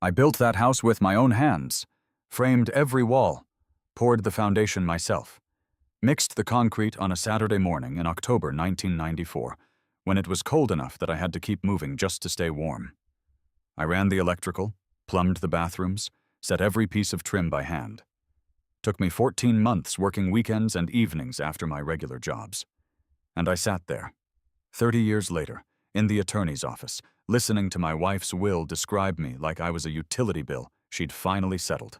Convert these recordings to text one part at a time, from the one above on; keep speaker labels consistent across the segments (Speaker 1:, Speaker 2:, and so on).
Speaker 1: I built that house with my own hands, framed every wall, poured the foundation myself, mixed the concrete on a Saturday morning in October 1994, when it was cold enough that I had to keep moving just to stay warm. I ran the electrical, plumbed the bathrooms, set every piece of trim by hand. Took me 14 months working weekends and evenings after my regular jobs. And I sat there, 30 years later, in the attorney's office, listening to my wife's will describe me like I was a utility bill she'd finally settled.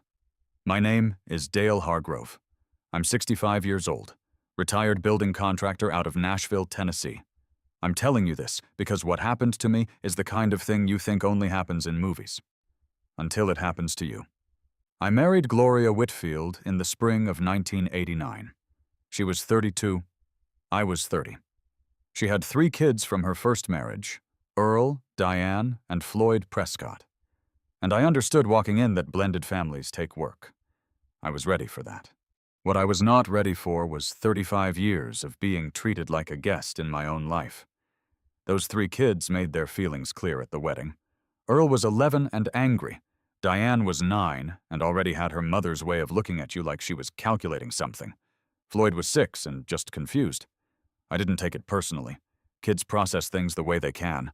Speaker 1: My name is Dale Hargrove. I'm 65 years old, retired building contractor out of Nashville, Tennessee. I'm telling you this because what happened to me is the kind of thing you think only happens in movies. Until it happens to you. I married Gloria Whitfield in the spring of 1989. She was 32. I was 30. She had 3 kids from her first marriage, Earl, Diane, and Floyd Prescott. And I understood walking in that blended families take work. I was ready for that. What I was not ready for was 35 years of being treated like a guest in my own life. Those 3 kids made their feelings clear at the wedding. Earl was 11 and angry. Diane was 9 and already had her mother's way of looking at you like she was calculating something. Floyd was 6 and just confused. I didn't take it personally. Kids process things the way they can.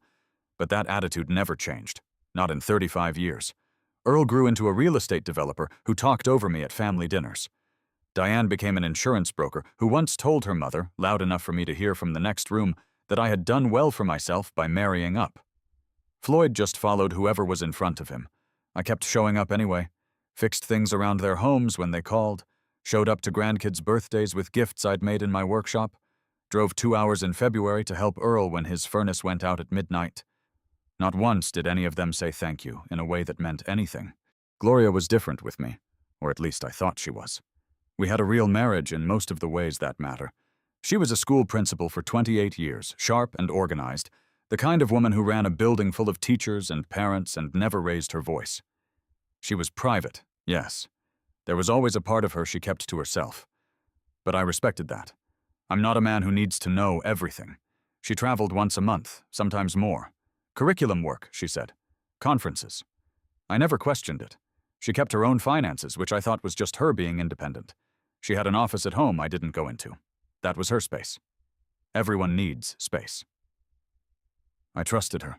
Speaker 1: But that attitude never changed. Not in 35 years. Earl grew into a real estate developer who talked over me at family dinners. Diane became an insurance broker who once told her mother, loud enough for me to hear from the next room, that I had done well for myself by marrying up. Floyd just followed whoever was in front of him. I kept showing up anyway, fixed things around their homes when they called, showed up to grandkids' birthdays with gifts I'd made in my workshop, drove 2 hours in February to help Earl when his furnace went out at midnight. Not once did any of them say thank you in a way that meant anything. Gloria was different with me, or at least I thought she was. We had a real marriage in most of the ways that matter. She was a school principal for 28 years, sharp and organized, the kind of woman who ran a building full of teachers and parents and never raised her voice. She was private, yes. There was always a part of her she kept to herself. But I respected that. I'm not a man who needs to know everything. She traveled once a month, sometimes more. Curriculum work, she said. Conferences. I never questioned it. She kept her own finances, which I thought was just her being independent. She had an office at home I didn't go into. That was her space. Everyone needs space. I trusted her.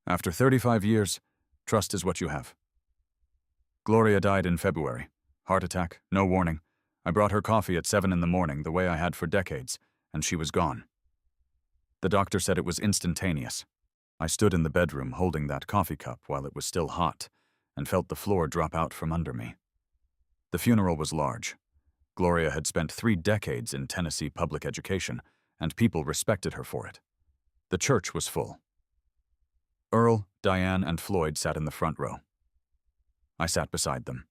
Speaker 1: After 35 years, trust is what you have. Gloria died in February. Heart attack, no warning. I brought her coffee at 7 in the morning, the way I had for decades, and she was gone. The doctor said it was instantaneous. I stood in the bedroom holding that coffee cup while it was still hot, and felt the floor drop out from under me. The funeral was large. Gloria had spent 3 decades in Tennessee public education, and people respected her for it. The church was full. Earl, Diane, and Floyd sat in the front row. I sat beside them.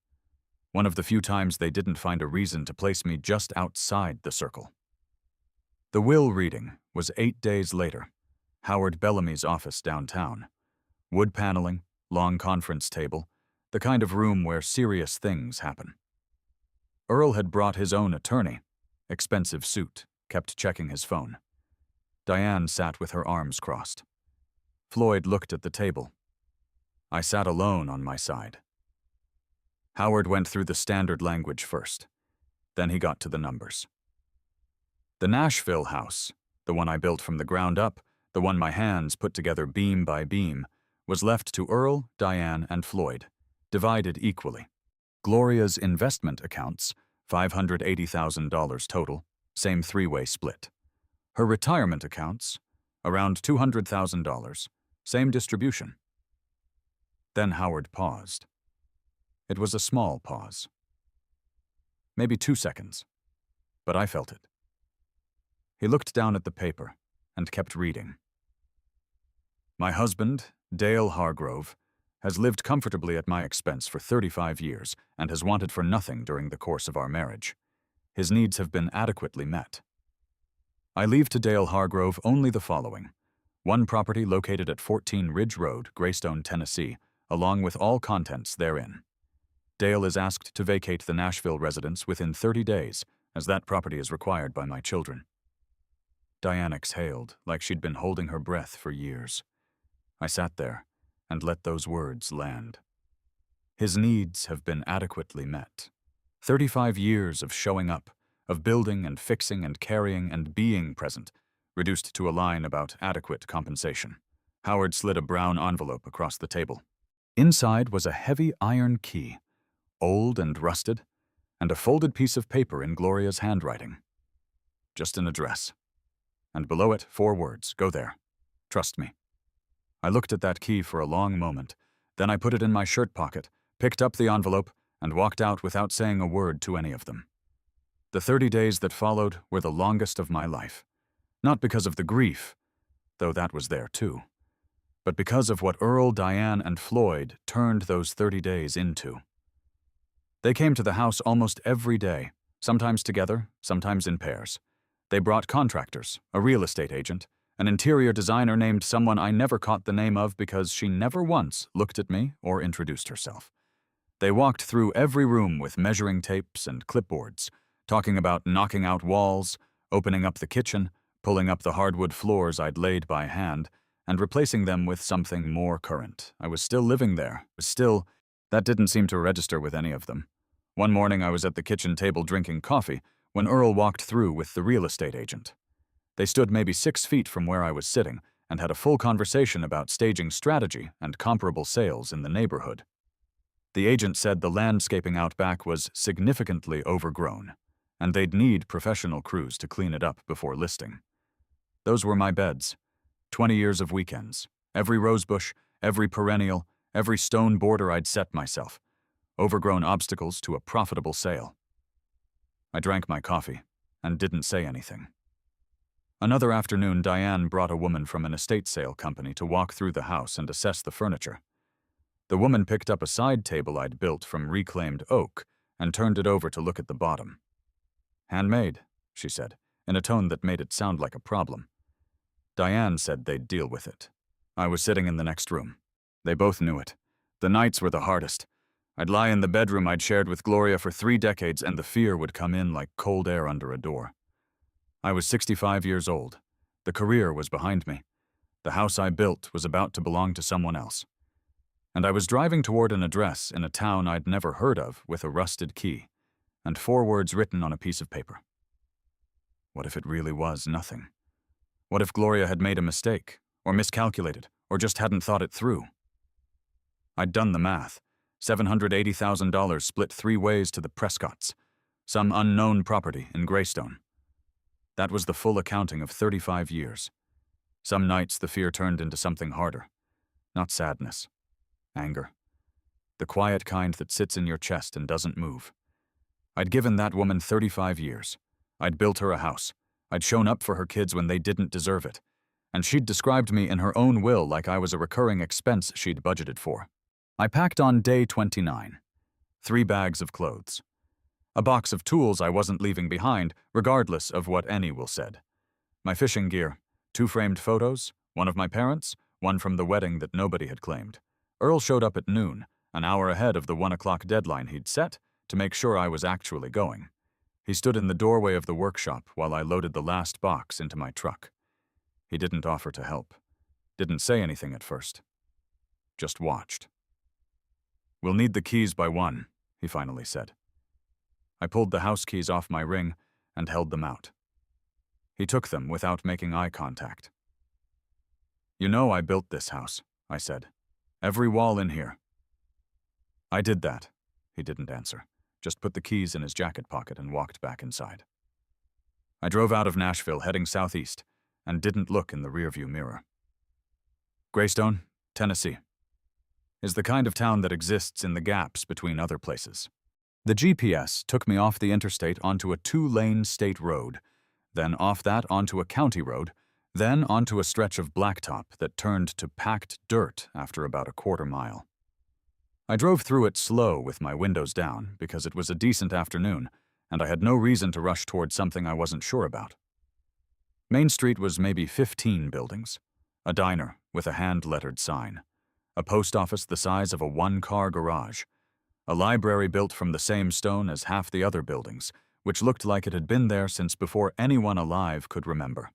Speaker 1: One of the few times they didn't find a reason to place me just outside the circle. The will reading was 8 days later. Howard Bellamy's office downtown. Wood paneling, long conference table, the kind of room where serious things happen. Earl had brought his own attorney. Expensive suit, kept checking his phone. Diane sat with her arms crossed. Floyd looked at the table. I sat alone on my side. Howard went through the standard language first. Then he got to the numbers. The Nashville house, the one I built from the ground up, the one my hands put together beam by beam, was left to Earl, Diane, and Floyd, divided equally. Gloria's investment accounts, $580,000 total, same 3-way split. Her retirement accounts, around $200,000, same distribution. Then Howard paused. It was a small pause. Maybe 2 seconds, but I felt it. He looked down at the paper and kept reading. My husband, Dale Hargrove, has lived comfortably at my expense for 35 years and has wanted for nothing during the course of our marriage. His needs have been adequately met. I leave to Dale Hargrove only the following: 1 property located at 14 Ridge Road, Greystone, Tennessee, along with all contents therein. Dale is asked to vacate the Nashville residence within 30 days, as that property is required by my children. Diane exhaled, like she'd been holding her breath for years. I sat there, and let those words land. His needs have been adequately met. 35 years of showing up, of building and fixing and carrying and being present, reduced to a line about adequate compensation. Howard slid a brown envelope across the table. Inside was a heavy iron key, old and rusted, and a folded piece of paper in Gloria's handwriting. Just an address. And below it, 4 words, "Go there. Trust me." I looked at that key for a long moment. Then I put it in my shirt pocket, picked up the envelope, and walked out without saying a word to any of them. The 30 days that followed were the longest of my life. Not because of the grief, though that was there too, but because of what Earl, Diane, and Floyd turned those 30 days into. They came to the house almost every day, sometimes together, sometimes in pairs. They brought contractors, a real estate agent, an interior designer named someone I never caught the name of because she never once looked at me or introduced herself. They walked through every room with measuring tapes and clipboards, talking about knocking out walls, opening up the kitchen, pulling up the hardwood floors I'd laid by hand, and replacing them with something more current. I was still living there. That didn't seem to register with any of them. One morning I was at the kitchen table drinking coffee when Earl walked through with the real estate agent. They stood maybe 6 feet from where I was sitting and had a full conversation about staging strategy and comparable sales in the neighborhood. The agent said the landscaping out back was significantly overgrown, and they'd need professional crews to clean it up before listing. Those were my beds. 20 years of weekends. Every rosebush, every perennial, every stone border I'd set myself. Overgrown obstacles to a profitable sale. I drank my coffee and didn't say anything. Another afternoon, Diane brought a woman from an estate sale company to walk through the house and assess the furniture. The woman picked up a side table I'd built from reclaimed oak and turned it over to look at the bottom. "Handmade," she said, in a tone that made it sound like a problem. Diane said they'd deal with it. I was sitting in the next room. They both knew it. The nights were the hardest. I'd lie in the bedroom I'd shared with Gloria for 3 decades, and the fear would come in like cold air under a door. I was 65 years old. The career was behind me. The house I built was about to belong to someone else. And I was driving toward an address in a town I'd never heard of with a rusted key, and 4 words written on a piece of paper. What if it really was nothing? What if Gloria had made a mistake, or miscalculated, or just hadn't thought it through? I'd done the math. $780,000 split 3 ways to the Prescotts, some unknown property in Greystone. That was the full accounting of 35 years. Some nights the fear turned into something harder. Not sadness. Anger. The quiet kind that sits in your chest and doesn't move. I'd given that woman 35 years. I'd built her a house. I'd shown up for her kids when they didn't deserve it. And she'd described me in her own will like I was a recurring expense she'd budgeted for. I packed on day 29. 3 bags of clothes. A box of tools I wasn't leaving behind, regardless of what any will said. My fishing gear, 2 framed photos, one of my parents, one from the wedding that nobody had claimed. Earl showed up at noon, an hour ahead of the 1 o'clock deadline he'd set, to make sure I was actually going. He stood in the doorway of the workshop while I loaded the last box into my truck. He didn't offer to help. Didn't say anything at first. Just watched. "We'll need the keys by 1, he finally said. I pulled the house keys off my ring and held them out. He took them without making eye contact. "You know I built this house," I said. "Every wall in here." "I did that." He didn't answer, just put the keys in his jacket pocket and walked back inside. I drove out of Nashville heading southeast and didn't look in the rearview mirror. Greystone, Tennessee, is the kind of town that exists in the gaps between other places. The GPS took me off the interstate onto a 2-lane state road, then off that onto a county road, then onto a stretch of blacktop that turned to packed dirt after about a quarter mile. I drove through it slow with my windows down because it was a decent afternoon and I had no reason to rush towards something I wasn't sure about. Main Street was maybe 15 buildings, a diner with a hand-lettered sign, a post office the size of a 1-car garage, a library built from the same stone as half the other buildings, which looked like it had been there since before anyone alive could remember,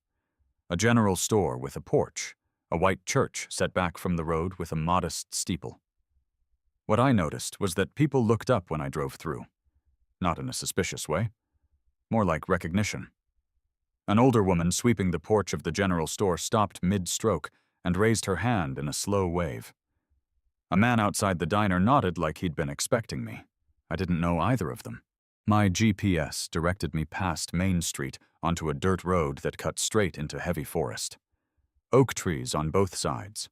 Speaker 1: a general store with a porch, a white church set back from the road with a modest steeple. What I noticed was that people looked up when I drove through. Not in a suspicious way, more like recognition. An older woman sweeping the porch of the general store stopped mid-stroke and raised her hand in a slow wave. A man outside the diner nodded like he'd been expecting me. I didn't know either of them. My GPS directed me past Main Street onto a dirt road that cut straight into heavy forest. Oak trees on both sides.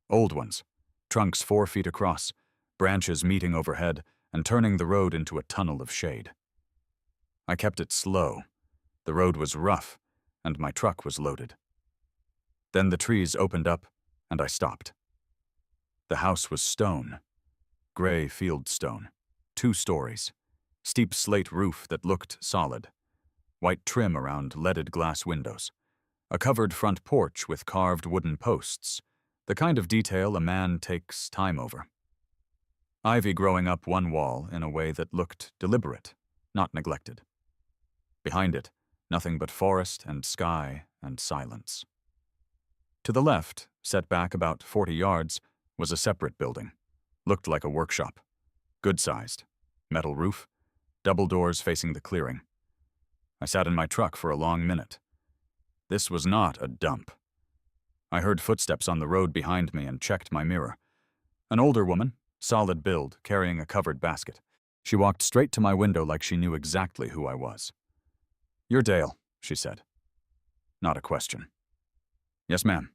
Speaker 1: Old ones, trunks 4 feet across, branches meeting overhead and turning the road into a tunnel of shade. I kept it slow. The road was rough, and my truck was loaded. Then the trees opened up, and I stopped. The house was stone, gray field stone, 2 stories, steep slate roof that looked solid, white trim around leaded glass windows, a covered front porch with carved wooden posts, the kind of detail a man takes time over. Ivy growing up one wall in a way that looked deliberate, not neglected. Behind it, nothing but forest and sky and silence. To the left, set back about 40 yards, was a separate building. Looked like a workshop. Good-sized. Metal roof. Double doors facing the clearing. I sat in my truck for a long minute. This was not a dump. I heard footsteps on the road behind me and checked my mirror. An older woman, solid build, carrying a covered basket. She walked straight to my window like she knew exactly who I was. "You're Dale," she said. Not a question. "Yes, ma'am."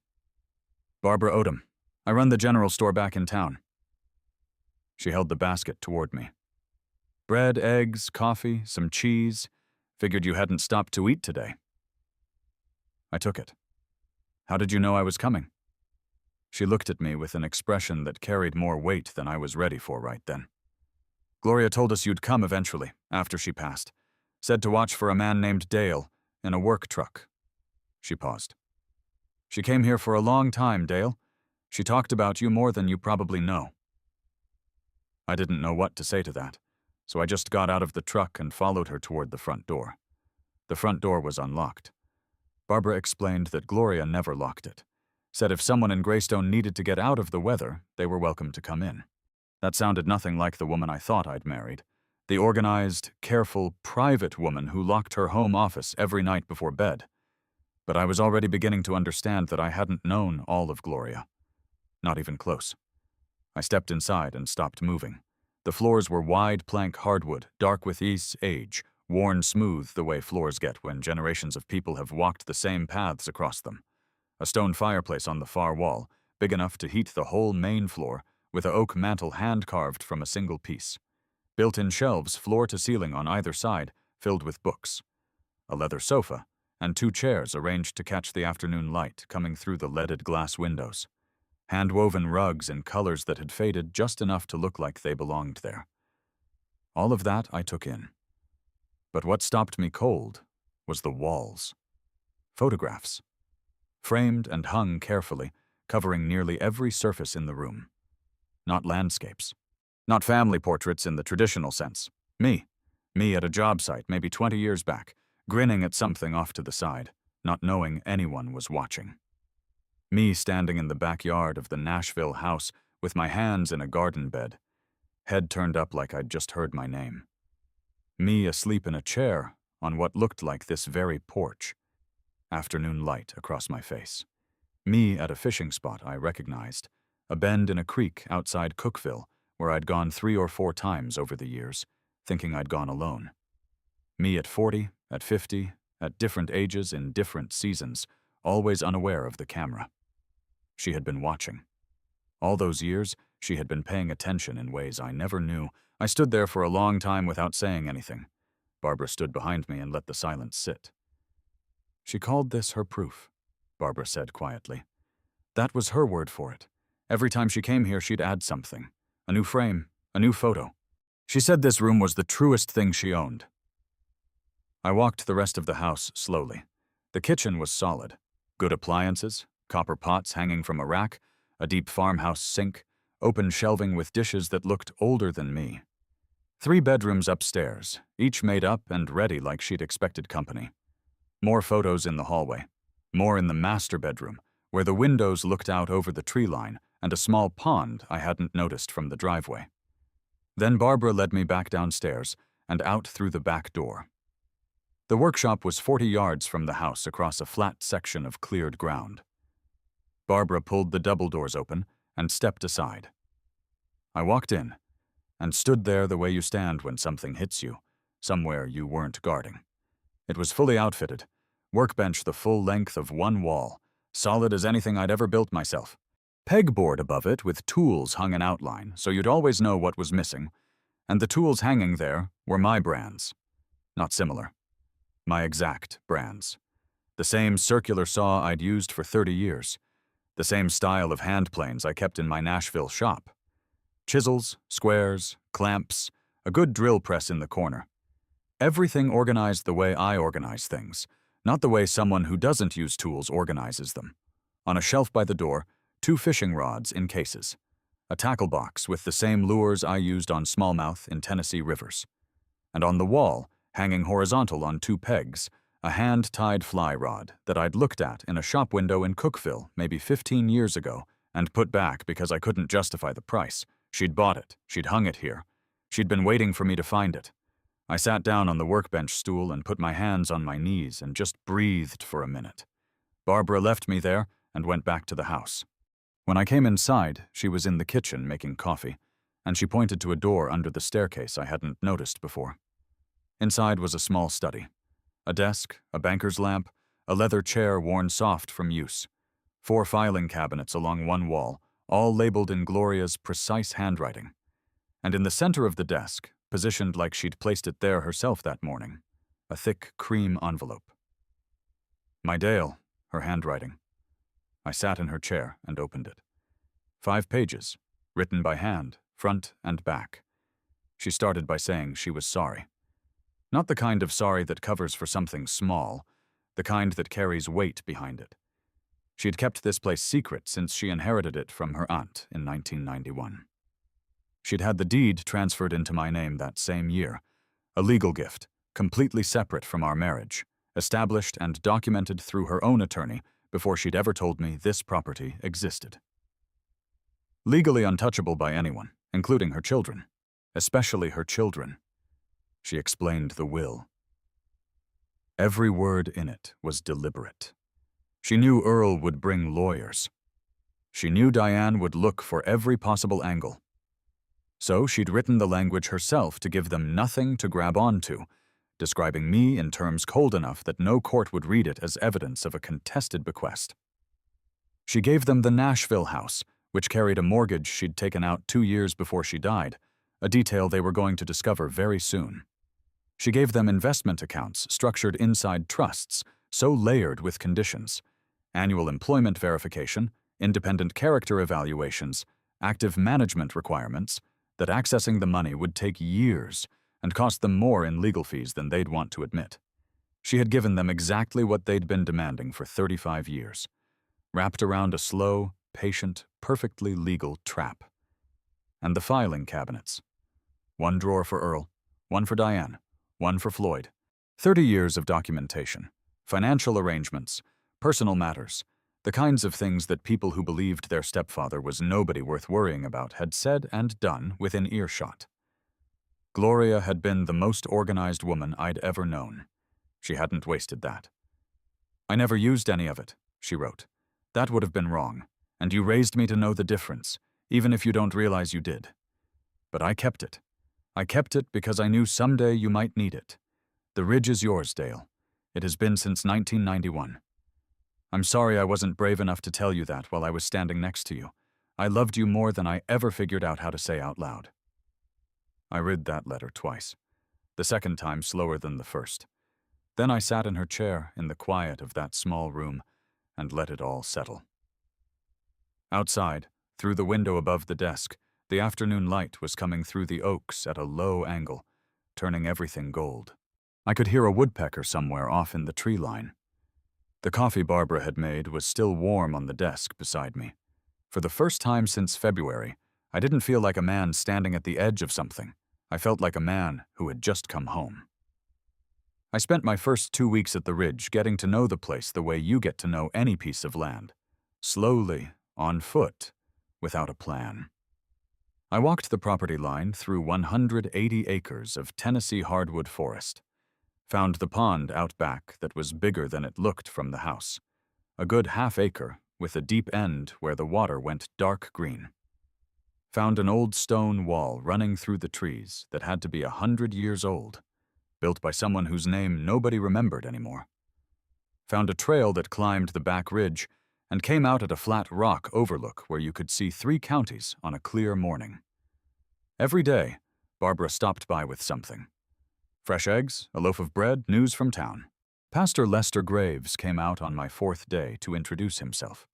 Speaker 1: "Barbara Odom. I run the general store back in town." She held the basket toward me. "Bread, eggs, coffee, some cheese. Figured you hadn't stopped to eat today." I took it. "How did you know I was coming?" She looked at me with an expression that carried more weight than I was ready for right then. "Gloria told us you'd come eventually, after she passed. Said to watch for a man named Dale in a work truck." She paused. "She came here for a long time, Dale. She talked about you more than you probably know." I didn't know what to say to that, so I just got out of the truck and followed her toward the front door. The front door was unlocked. Barbara explained that Gloria never locked it. Said if someone in Greystone needed to get out of the weather, they were welcome to come in. That sounded nothing like the woman I thought I'd married. The organized, careful, private woman who locked her home office every night before bed. But I was already beginning to understand that I hadn't known all of Gloria. Not even close. I stepped inside and stopped moving. The floors were wide plank hardwood, dark with age, worn smooth the way floors get when generations of people have walked the same paths across them. A stone fireplace on the far wall, big enough to heat the whole main floor, with an oak mantel hand-carved from a single piece. Built-in shelves floor to ceiling on either side, filled with books. A leather sofa, and 2 chairs arranged to catch the afternoon light coming through the leaded glass windows. Hand-woven rugs in colors that had faded just enough to look like they belonged there. All of that I took in. But what stopped me cold was the walls. Photographs. Framed and hung carefully, covering nearly every surface in the room. Not landscapes. Not family portraits in the traditional sense. Me at a job site maybe 20 years back, grinning at something off to the side, not knowing anyone was watching. Me standing in the backyard of the Nashville house with my hands in a garden bed, head turned up like I'd just heard my name. Me asleep in a chair on what looked like this very porch. Afternoon light across my face. Me at a fishing spot I recognized, a bend in a creek outside Cookville where I'd gone 3 or 4 times over the years, thinking I'd gone alone. Me at 40, at 50, at different ages in different seasons, always unaware of the camera. She had been watching. All those years, she had been paying attention in ways I never knew. I stood there for a long time without saying anything. Barbara stood behind me and let the silence sit. "She called this her proof," Barbara said quietly. "That was her word for it. Every time she came here, she'd add something. A new frame, a new photo. She said this room was the truest thing she owned." I walked the rest of the house slowly. The kitchen was solid. Good appliances, copper pots hanging from a rack, a deep farmhouse sink, open shelving with dishes that looked older than me. 3 bedrooms upstairs, each made up and ready like she'd expected company. More photos in the hallway. More in the master bedroom, where the windows looked out over the tree line and a small pond I hadn't noticed from the driveway. Then Barbara led me back downstairs and out through the back door. The workshop was 40 yards from the house across a flat section of cleared ground. Barbara pulled the double doors open and stepped aside. I walked in and stood there the way you stand when something hits you, somewhere you weren't guarding. It was fully outfitted, workbench the full length of one wall, solid as anything I'd ever built myself. Pegboard above it with tools hung in outline so you'd always know what was missing, and the tools hanging there were my brands. Not similar. My exact brands. The same circular saw I'd used for 30 years. The same style of hand planes I kept in my Nashville shop. Chisels, squares, clamps, a good drill press in the corner. Everything organized the way I organize things, not the way someone who doesn't use tools organizes them. On a shelf by the door, 2 fishing rods in cases. A tackle box with the same lures I used on smallmouth in Tennessee rivers. And on the wall, hanging horizontal on 2 pegs, a hand-tied fly rod that I'd looked at in a shop window in Cookeville maybe 15 years ago and put back because I couldn't justify the price. She'd bought it. She'd hung it here. She'd been waiting for me to find it. I sat down on the workbench stool and put my hands on my knees and just breathed for a minute. Barbara left me there and went back to the house. When I came inside, she was in the kitchen making coffee, and she pointed to a door under the staircase I hadn't noticed before. Inside was a small study. A desk, a banker's lamp, a leather chair worn soft from use. 4 filing cabinets along one wall, all labeled in Gloria's precise handwriting. And in the center of the desk, positioned like she'd placed it there herself that morning, a thick cream envelope. My Dale, her handwriting. I sat in her chair and opened it. 5 pages, written by hand, front and back. She started by saying she was sorry. Not the kind of sorry that covers for something small, the kind that carries weight behind it. She'd kept this place secret since she inherited it from her aunt in 1991. She'd had the deed transferred into my name that same year, a legal gift, completely separate from our marriage, established and documented through her own attorney before she'd ever told me this property existed. Legally untouchable by anyone, including her children, especially her children. She explained the will. Every word in it was deliberate. She knew Earl would bring lawyers. She knew Diane would look for every possible angle. So she'd written the language herself to give them nothing to grab onto, describing me in terms cold enough that no court would read it as evidence of a contested bequest. She gave them the Nashville house, which carried a mortgage she'd taken out 2 years before she died, a detail they were going to discover very soon. She gave them investment accounts structured inside trusts, so layered with conditions: annual employment verification, independent character evaluations, active management requirements, that accessing the money would take years and cost them more in legal fees than they'd want to admit. She had given them exactly what they'd been demanding for 35 years, wrapped around a slow, patient, perfectly legal trap. And the filing cabinets. 1 drawer for Earl, 1 for Diane, 1 for Floyd. 30 years of documentation, financial arrangements, personal matters, the kinds of things that people who believed their stepfather was nobody worth worrying about had said and done within earshot. Gloria had been the most organized woman I'd ever known. She hadn't wasted that. "I never used any of it," she wrote. "That would have been wrong, and you raised me to know the difference, even if you don't realize you did. But I kept it. I kept it because I knew someday you might need it. The ridge is yours, Dale. It has been since 1991. I'm sorry I wasn't brave enough to tell you that while I was standing next to you. I loved you more than I ever figured out how to say out loud." I read that letter twice, the second time slower than the first. Then I sat in her chair in the quiet of that small room and let it all settle. Outside, through the window above the desk, the afternoon light was coming through the oaks at a low angle, turning everything gold. I could hear a woodpecker somewhere off in the tree line. The coffee Barbara had made was still warm on the desk beside me. For the first time since February, I didn't feel like a man standing at the edge of something. I felt like a man who had just come home. I spent my first 2 weeks at the Ridge getting to know the place the way you get to know any piece of land. slowly, on foot, without a plan. I walked the property line through 180 acres of Tennessee hardwood forest, found the pond out back that was bigger than it looked from the house, a good half-acre with a deep end where the water went dark green. Found an old stone wall running through the trees that had to be 100 years old, built by someone whose name nobody remembered anymore. Found a trail that climbed the back ridge and came out at a flat rock overlook where you could see 3 counties on a clear morning. Every day, Barbara stopped by with something. Fresh eggs, a loaf of bread, news from town. Pastor Lester Graves came out on my 4th day to introduce himself.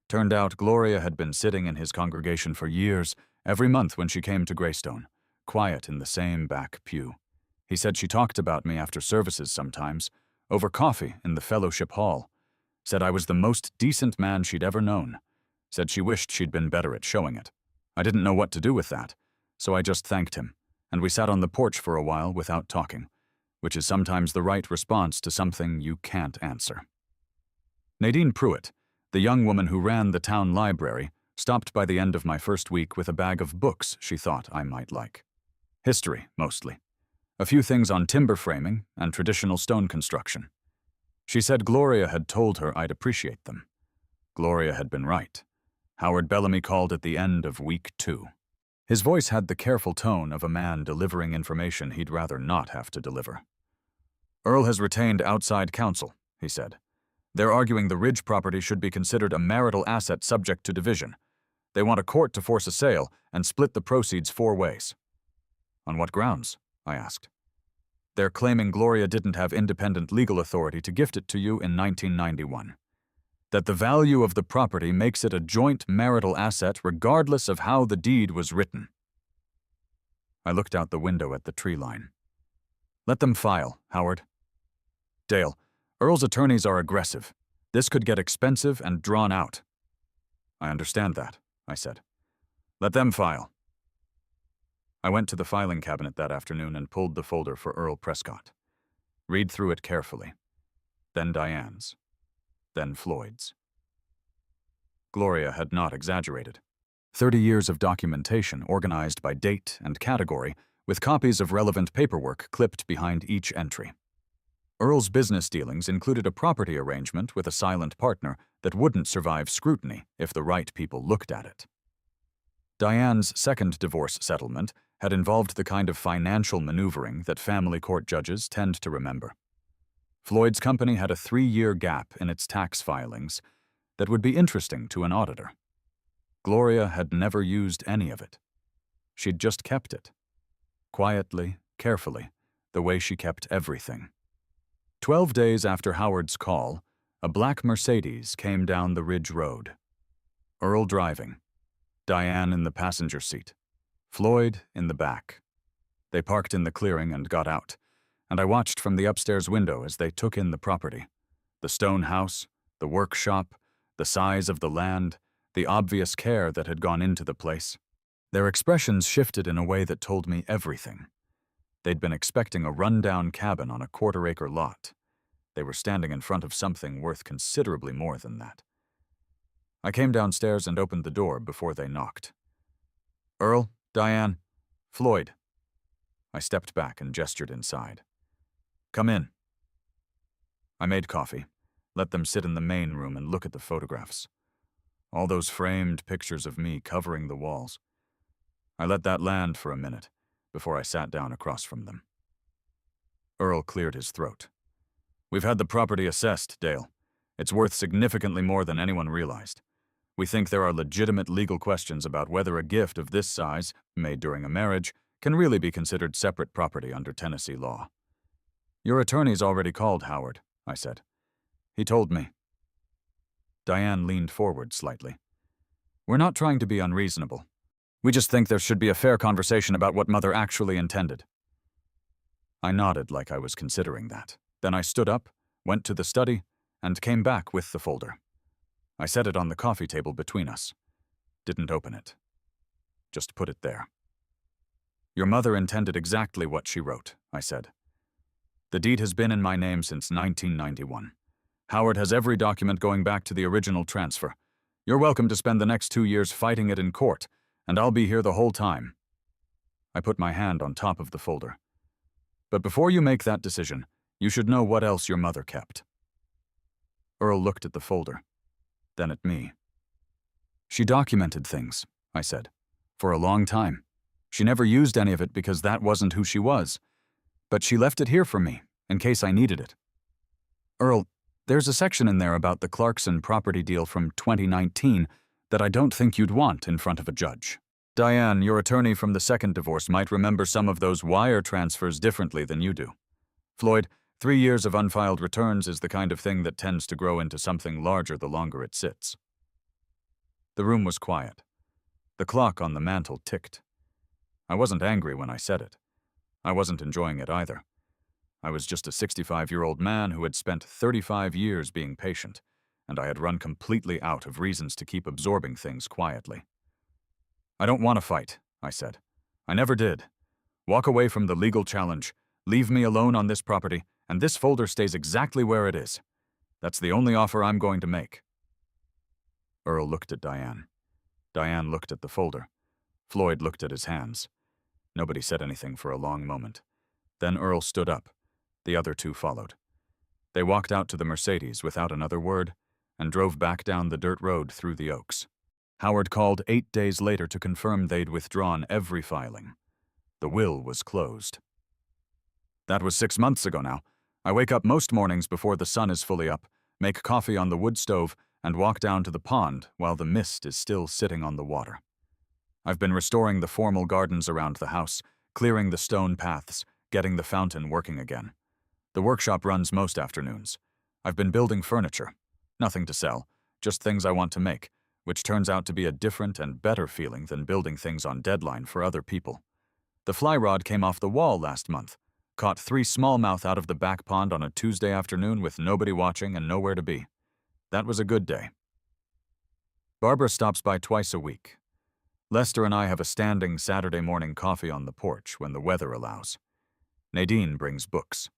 Speaker 1: Turned out Gloria had been sitting in his congregation for years, every month when she came to Greystone, quiet in the same back pew. He said she talked about me after services sometimes, over coffee in the fellowship hall. Said I was the most decent man she'd ever known. Said she wished she'd been better at showing it. I didn't know what to do with that, so I just thanked him, and we sat on the porch for a while without talking, which is sometimes the right response to something you can't answer. Nadine Pruitt, the young woman who ran the town library, stopped by the end of my first week with a bag of books she thought I might like. History, mostly. A few things on timber framing and traditional stone construction. She said Gloria had told her I'd appreciate them. Gloria had been right. Howard Bellamy called at the end of week 2. His voice had the careful tone of a man delivering information he'd rather not have to deliver. Earl has retained outside counsel, he said. They're arguing the Ridge property should be considered a marital asset subject to division. They want a court to force a sale and split the proceeds 4 ways. On what grounds? I asked. They're claiming Gloria didn't have independent legal authority to gift it to you in 1991. That the value of the property makes it a joint marital asset regardless of how the deed was written. I looked out the window at the tree line. Let them file, Howard. Dale, Earl's attorneys are aggressive. This could get expensive and drawn out. I understand that, I said. Let them file. I went to the filing cabinet that afternoon and pulled the folder for Earl Prescott. Read through it carefully. Then Diane's. Then Floyd's. Gloria had not exaggerated. 30 years of documentation organized by date and category, with copies of relevant paperwork clipped behind each entry. Earl's business dealings included a property arrangement with a silent partner that wouldn't survive scrutiny if the right people looked at it. Diane's second divorce settlement had involved the kind of financial maneuvering that family court judges tend to remember. Floyd's company had a 3-year gap in its tax filings that would be interesting to an auditor. Gloria had never used any of it. She'd just kept it. Quietly, carefully, the way she kept everything. 12 days after Howard's call, a black Mercedes came down the Ridge Road. Earl driving. Diane in the passenger seat. Floyd in the back. They parked in the clearing and got out, and I watched from the upstairs window as they took in the property. The stone house, the workshop, the size of the land, the obvious care that had gone into the place. Their expressions shifted in a way that told me everything. They'd been expecting a run-down cabin on a quarter-acre lot. They were standing in front of something worth considerably more than that. I came downstairs and opened the door before they knocked. Earl, Diane, Floyd. I stepped back and gestured inside. Come in. I made coffee, let them sit in the main room and look at the photographs. All those framed pictures of me covering the walls. I let that land for a minute before I sat down across from them. Earl cleared his throat. We've had the property assessed, Dale. It's worth significantly more than anyone realized. We think there are legitimate legal questions about whether a gift of this size, made during a marriage, can really be considered separate property under Tennessee law. Your attorney's already called Howard, I said. He told me. Diane leaned forward slightly. We're not trying to be unreasonable. We just think there should be a fair conversation about what Mother actually intended. I nodded like I was considering that. Then I stood up, went to the study, and came back with the folder. I set it on the coffee table between us. Didn't open it. Just put it there. Your mother intended exactly what she wrote, I said. The deed has been in my name since 1991. Howard has every document going back to the original transfer. You're welcome to spend the next 2 years fighting it in court, and I'll be here the whole time. I put my hand on top of the folder. But before you make that decision, you should know what else your mother kept. Earl looked at the folder, then at me. She documented things, I said, for a long time. She never used any of it because that wasn't who she was. But she left it here for me, in case I needed it. Earl, there's a section in there about the Clarkson property deal from 2019 that I don't think you'd want in front of a judge. Diane, your attorney from the second divorce, might remember some of those wire transfers differently than you do. Floyd, 3 years of unfiled returns is the kind of thing that tends to grow into something larger the longer it sits. The room was quiet. The clock on the mantel ticked. I wasn't angry when I said it. I wasn't enjoying it either. I was just a 65-year-old man who had spent 35 years being patient, and I had run completely out of reasons to keep absorbing things quietly. I don't want to fight, I said. I never did. Walk away from the legal challenge, leave me alone on this property, and this folder stays exactly where it is. That's the only offer I'm going to make. Earl looked at Diane. Diane looked at the folder. Floyd looked at his hands. Nobody said anything for a long moment. Then Earl stood up. The other two followed. They walked out to the Mercedes without another word and drove back down the dirt road through the Oaks. Howard called 8 days later to confirm they'd withdrawn every filing. The will was closed. That was 6 months ago now. I wake up most mornings before the sun is fully up, make coffee on the wood stove, and walk down to the pond while the mist is still sitting on the water. I've been restoring the formal gardens around the house, clearing the stone paths, getting the fountain working again. The workshop runs most afternoons. I've been building furniture. Nothing to sell, just things I want to make, which turns out to be a different and better feeling than building things on deadline for other people. The fly rod came off the wall last month. Caught 3 smallmouth out of the back pond on a Tuesday afternoon with nobody watching and nowhere to be. That was a good day. Barbara stops by twice a week. Lester and I have a standing Saturday morning coffee on the porch when the weather allows. Nadine brings books.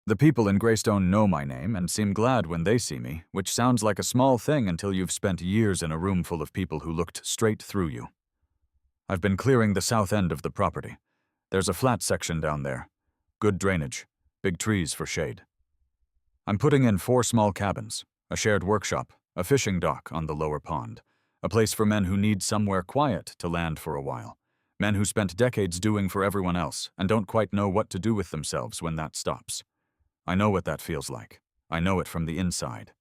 Speaker 1: The people in Greystone know my name and seem glad when they see me, which sounds like a small thing until you've spent years in a room full of people who looked straight through you. I've been clearing the south end of the property. There's a flat section down there. Good drainage, big trees for shade. I'm putting in 4 small cabins, a shared workshop, a fishing dock on the lower pond, a place for men who need somewhere quiet to land for a while, men who spent decades doing for everyone else and don't quite know what to do with themselves when that stops. I know what that feels like. I know it from the inside.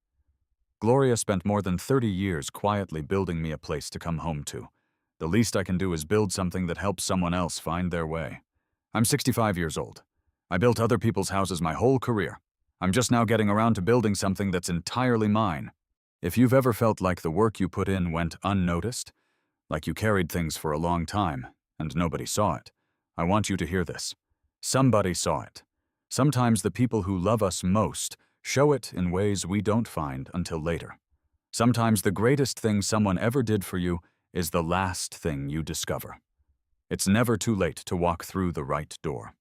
Speaker 1: Gloria spent more than 30 years quietly building me a place to come home to. The least I can do is build something that helps someone else find their way. I'm 65 years old. I built other people's houses my whole career. I'm just now getting around to building something that's entirely mine. If you've ever felt like the work you put in went unnoticed, like you carried things for a long time and nobody saw it, I want you to hear this. Somebody saw it. Sometimes the people who love us most show it in ways we don't find until later. Sometimes the greatest thing someone ever did for you is the last thing you discover. It's never too late to walk through the right door.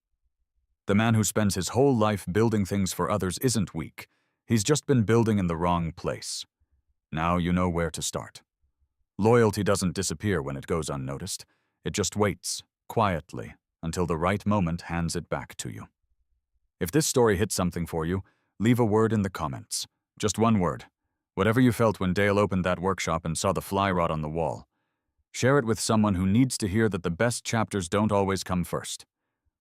Speaker 1: The man who spends his whole life building things for others isn't weak. He's just been building in the wrong place. Now you know where to start. Loyalty doesn't disappear when it goes unnoticed. It just waits, quietly, until the right moment hands it back to you. If this story hit something for you, leave a word in the comments. Just one word. Whatever you felt when Dale opened that workshop and saw the fly rod on the wall. Share it with someone who needs to hear that the best chapters don't always come first.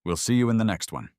Speaker 1: We'll see you in the next one.